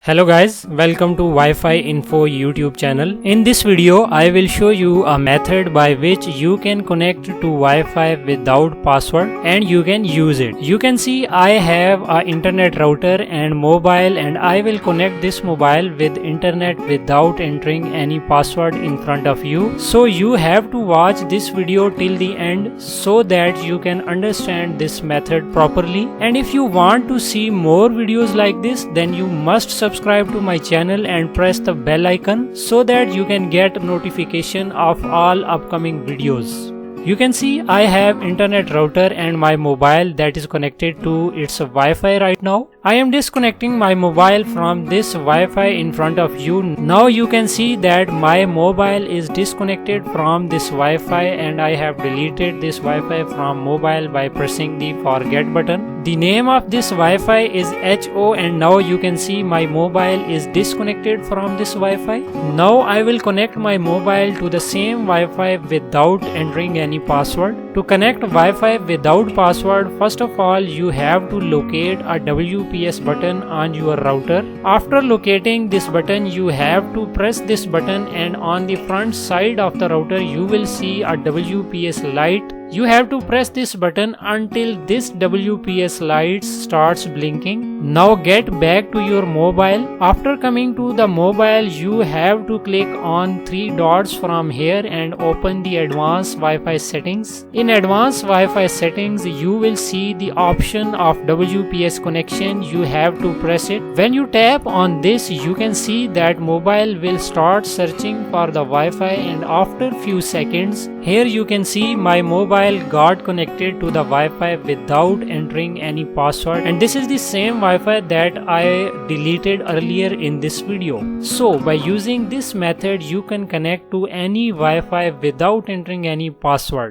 Hello guys, welcome to Wi-Fi Info YouTube channel. In this video, I will show you a method by which you can connect to Wi-Fi without password and you can use it. You can see I have a internet router and mobile, and I will connect this mobile with internet without entering any password in front of you. So you have to watch this video till the end so that you can understand this method properly. And if you want to see more videos like this, then you must subscribe to my channel and press the bell icon so that you can get notification of all upcoming videos. You can see I have internet router and my mobile that is connected to its Wi-Fi right now. I am disconnecting my mobile from this Wi-Fi in front of you. Now you can see that my mobile is disconnected from this Wi-Fi, and I have deleted this Wi-Fi from mobile by pressing the forget button. The name of this Wi-Fi is HO, and now you can see my mobile is disconnected from this Wi-Fi. Now I will connect my mobile to the same Wi-Fi without entering any password. To connect Wi-Fi without password, first of all you have to locate a WPS button on your router. After locating this button, you have to press this button, and on the front side of the router you will see a WPS light. You have to press this button until this WPS light starts blinking. Now get back to your mobile. After coming to the mobile, you have to click on three dots from here and open the advanced Wi-Fi settings. In advanced Wi-Fi settings, you will see the option of WPS connection. You have to press it. When you tap on this, you can see that mobile will start searching for the Wi-Fi, and after few seconds, here you can see my mobile got connected to the Wi-Fi without entering any password, and this is the same Wi-Fi that I deleted earlier in this video. So by using this method, you can connect to any Wi-Fi without entering any password.